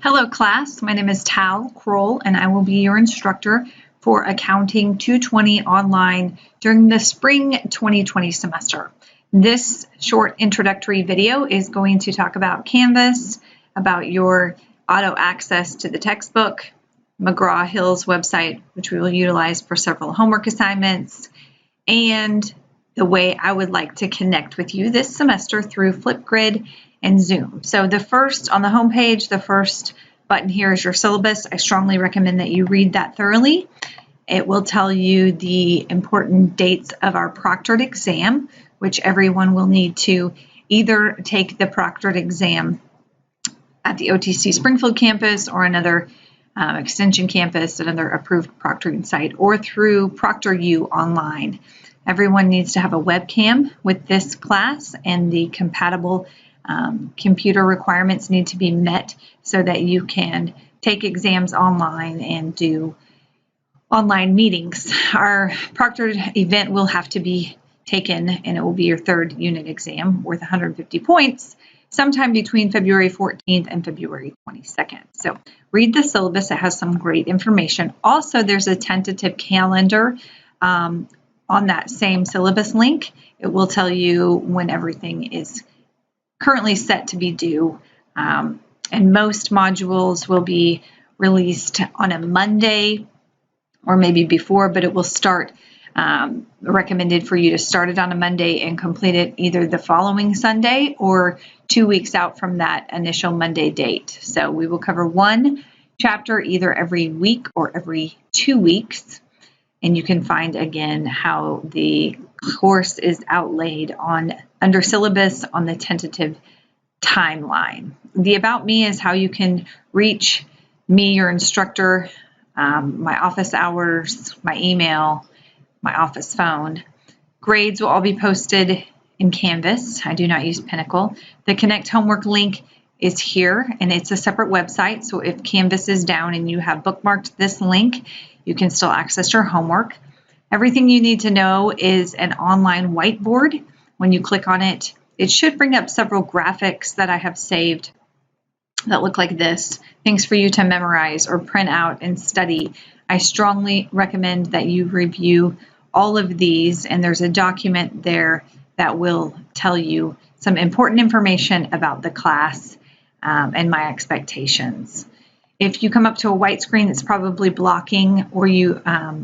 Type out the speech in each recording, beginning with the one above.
Hello class, my name is Tal Kroll and I will be your instructor for Accounting 220 online during the spring 2020 semester. This short introductory video is going to talk about Canvas, about your auto access to the textbook, McGraw-Hill's website, which we will utilize for several homework assignments, and the way I would like to connect with you this semester through Flipgrid and Zoom. So on the home page, the first button here is your syllabus. I strongly recommend that you read that thoroughly. It will tell you the important dates of our proctored exam, which everyone will need to either take the proctored exam at the OTC Springfield campus or another extension campus, another approved proctoring site, or through ProctorU online. Everyone needs to have a webcam with this class, and the compatible computer requirements need to be met so that you can take exams online and do online meetings. Our proctored event will have to be taken, and it will be your third unit exam worth 150 points sometime between February 14th and February 22nd. So read the syllabus. It has some great information. Also, there's a tentative calendar on that same syllabus link. It will tell you when everything is currently set to be due. And most modules will be released on a Monday or maybe before, but it will start recommended for you to start it on a Monday and complete it either the following Sunday or 2 weeks out from that initial Monday date. So we will cover one chapter either every week or every 2 weeks. And you can find again how the course is outlaid under syllabus on the tentative timeline. The About Me is how you can reach me, your instructor, my office hours, my email, my office phone. Grades will all be posted in Canvas. I do not use Pinnacle. The Connect homework link is here, and it's a separate website. So if Canvas is down and you have bookmarked this link, you can still access your homework. Everything you need to know is an online whiteboard. When you click on it, it should bring up several graphics that I have saved that look like this, things for you to memorize or print out and study. I strongly recommend that you review all of these, and there's a document there that will tell you some important information about the class and my expectations. If you come up to a white screen, it's probably blocking, or you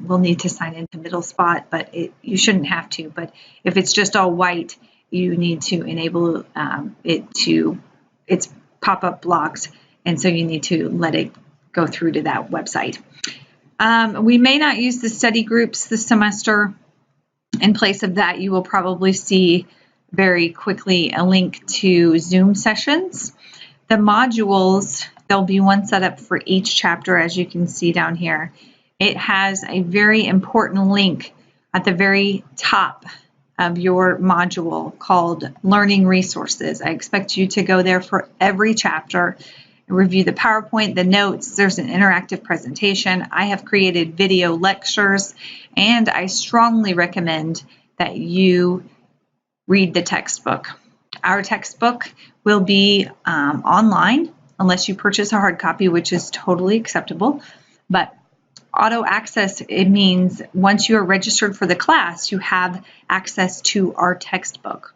will need to sign into MiddleSpot, but you shouldn't have to. But if it's just all white, you need to enable it's pop-up blocked, and so you need to let it go through to that website. We may not use the study groups this semester. In place of that, you will probably see very quickly a link to Zoom sessions. The modules, there'll be one set up for each chapter, as you can see down here. It has a very important link at the very top of your module called Learning Resources. I expect you to go there for every chapter and review the PowerPoint, the notes. There's an interactive presentation. I have created video lectures, and I strongly recommend that you read the textbook. Our textbook will be online unless you purchase a hard copy, which is totally acceptable. But auto access, it means once you are registered for the class, you have access to our textbook.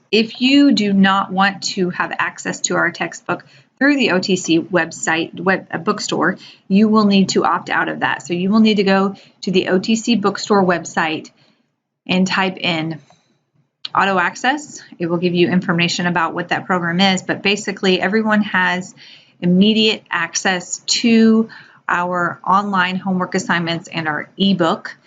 If you do not want to have access to our textbook through the OTC website, bookstore, you will need to opt out of that. So you will need to go to the OTC bookstore website and type in auto access. It will give you information about what that program is, but basically everyone has immediate access to our online homework assignments and our ebook,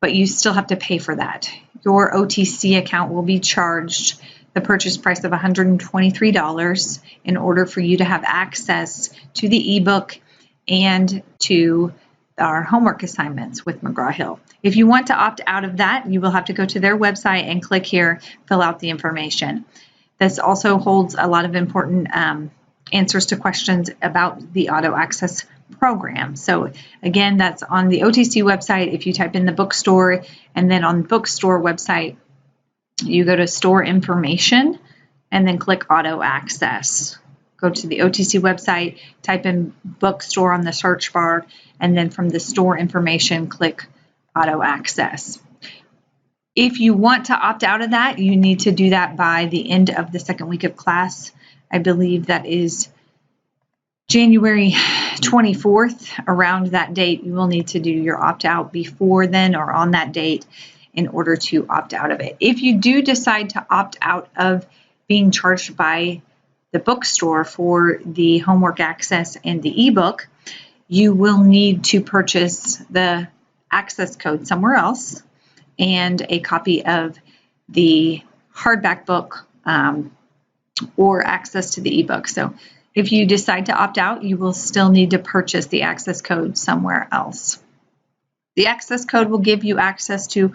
but you still have to pay for that. Your OTC account will be charged the purchase price of $123 in order for you to have access to the ebook and to our homework assignments with McGraw-Hill. If you want to opt out of that, you will have to go to their website and click here, fill out the information. This also holds a lot of important answers to questions about the auto access program. So again, that's on the OTC website. If you type in the bookstore, and then on the bookstore website, you go to store information and then click auto access. go to the OTC website, type in bookstore on the search bar, and then from the store information, click auto access. If you want to opt out of that, you need to do that by the end of the second week of class. I believe that is January 24th. Around that date, you will need to do your opt-out before then or on that date in order to opt out of it. If you do decide to opt out of being charged by the bookstore for the homework access and the ebook, you will need to purchase the access code somewhere else and a copy of the hardback book or access to the ebook. So if you decide to opt out, you will still need to purchase the access code somewhere else. The access code will give you access to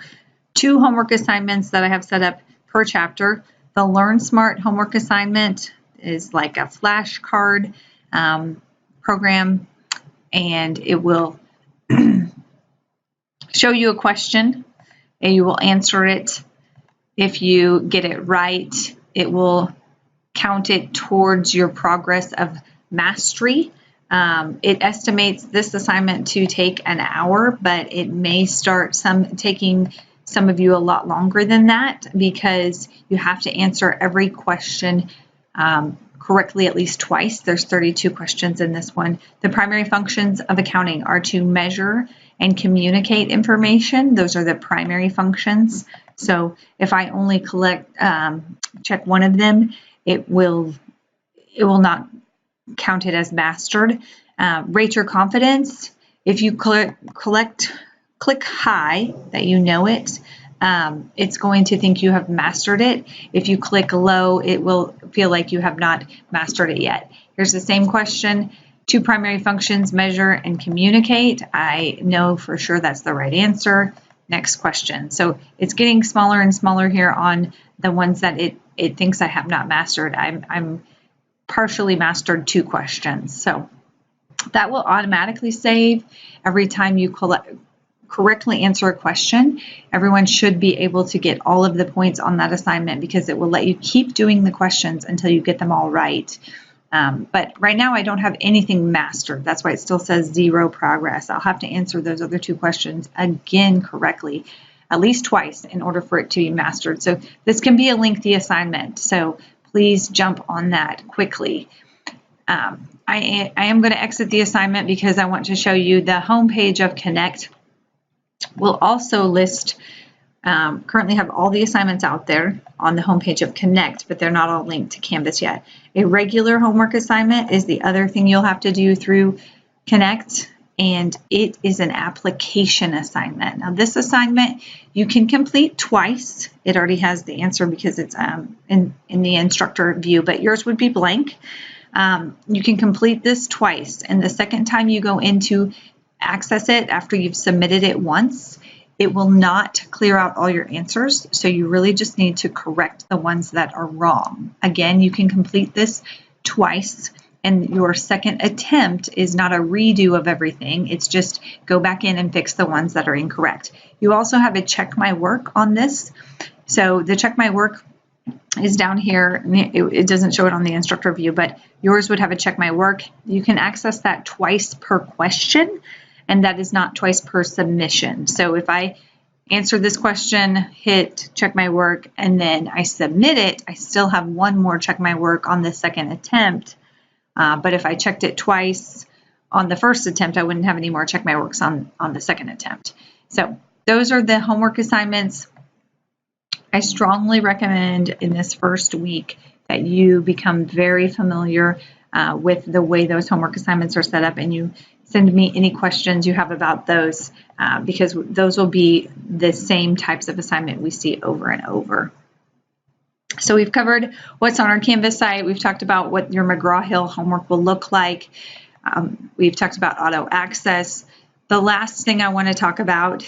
2 homework assignments that I have set up per chapter. The Learn Smart homework assignment is like a flashcard program, and it will show you a question and you will answer it. If you get it right, it will count it towards your progress of mastery. It estimates this assignment to take an hour, but it may start taking some of you a lot longer than that because you have to answer every question correctly at least twice. There's 32 questions in this one. The primary functions of accounting are to measure and communicate information. Those are the primary functions. So if I only check one of them, it will not count it as mastered. Rate your confidence. If you click high, that you know it, it's going to think you have mastered it. If you click low, it will feel like you have not mastered it yet. Here's the same question. 2 primary functions, measure and communicate. I know for sure that's the right answer. Next question. So it's getting smaller and smaller here on the ones that it thinks I have not mastered. I'm partially mastered 2 questions. So that will automatically save every time you correctly answer a question. Everyone should be able to get all of the points on that assignment because it will let you keep doing the questions until you get them all right. But right now I don't have anything mastered. That's why it still says 0 progress. I'll have to answer those other 2 questions again correctly at least twice in order for it to be mastered. So this can be a lengthy assignment. So please jump on that quickly. I am going to exit the assignment because I want to show you the home page of Connect. We'll also list, currently have all the assignments out there on the homepage of Connect, but they're not all linked to Canvas yet. A regular homework assignment is the other thing you'll have to do through Connect, and it is an application assignment. Now this assignment you can complete twice. It already has the answer because it's in the instructor view, but yours would be blank. You can complete this twice, and the second time you go in to access it after you've submitted it once, it will not clear out all your answers. So you really just need to correct the ones that are wrong. Again, you can complete this twice, and your second attempt is not a redo of everything. It's just go back in and fix the ones that are incorrect. You also have a check my work on this. So the check my work is down here. It doesn't show it on the instructor view, but yours would have a check my work. You can access that twice per question, and that is not twice per submission. So if I answer this question, hit check my work, and then I submit it, I still have one more check my work on the second attempt. But if I checked it twice on the first attempt, I wouldn't have any more check my works on the second attempt. So those are the homework assignments. I strongly recommend in this first week that you become very familiar with the way those homework assignments are set up, and you send me any questions you have about those because those will be the same types of assignment we see over and over. So we've covered what's on our Canvas site. We've talked about what your McGraw-Hill homework will look like. We've talked about auto access. The last thing I want to talk about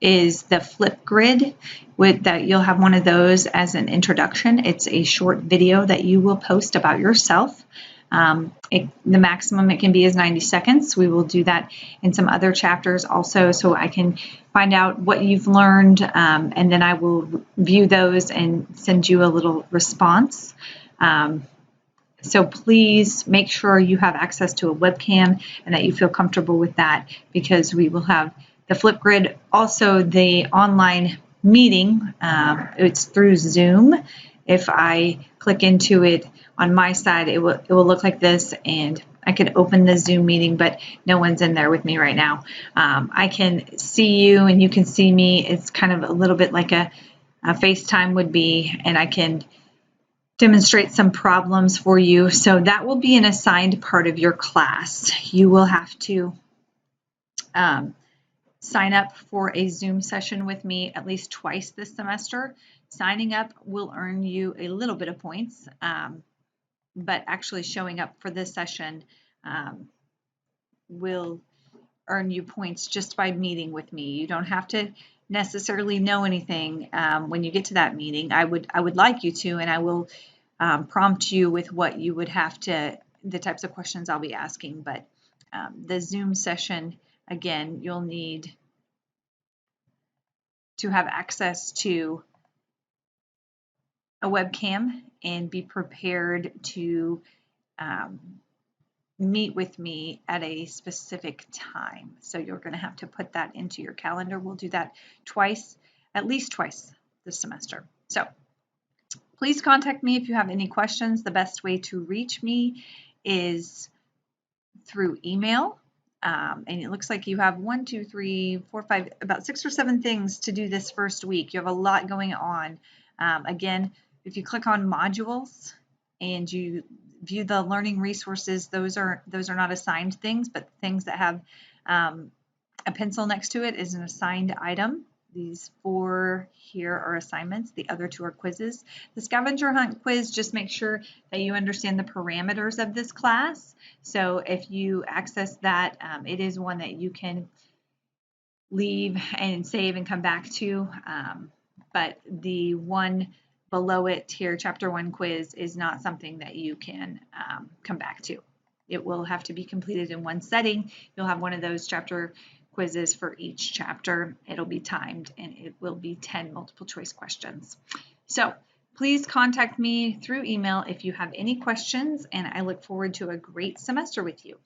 is the Flipgrid. That you'll have one of those as an introduction. It's a short video that you will post about yourself. The maximum it can be is 90 seconds. We will do that in some other chapters also, so I can find out what you've learned, and then I will view those and send you a little response. So please make sure you have access to a webcam and that you feel comfortable with that, because we will have the Flipgrid, also the online meeting. It's through Zoom. If I click into it on my side, it will look like this, and I can open the Zoom meeting, but no one's in there with me right now. I can see you and you can see me. It's kind of a little bit like a FaceTime would be, and I can demonstrate some problems for you. So that will be an assigned part of your class. You will have to sign up for a Zoom session with me at least twice this semester. Signing up will earn you a little bit of points, but actually showing up for this session will earn you points just by meeting with me. You don't have to necessarily know anything when you get to that meeting. I would like you to, and I will prompt you with what you would have to, the types of questions I'll be asking. But the Zoom session, again, you'll need to have access to a webcam and be prepared to meet with me at a specific time. So you're going to have to put that into your calendar. We'll do that twice, at least twice this semester. So please contact me if you have any questions. The best way to reach me is through email. And it looks like you have 1, 2, 3, 4, 5, about 6 or 7 things to do this first week. You have a lot going on. Again, if you click on modules and you view the learning resources, those are not assigned things, but things that have a pencil next to it is an assigned item. These 4 here are assignments. The other 2 are quizzes. The scavenger hunt quiz, just make sure that you understand the parameters of this class. So if you access that, it is one that you can leave and save and come back to. But the one below it here, Chapter 1 quiz, is not something that you can come back to. It will have to be completed in one setting. You'll have one of those chapter quizzes for each chapter. It'll be timed, and it will be 10 multiple choice questions. So please contact me through email if you have any questions, and I look forward to a great semester with you.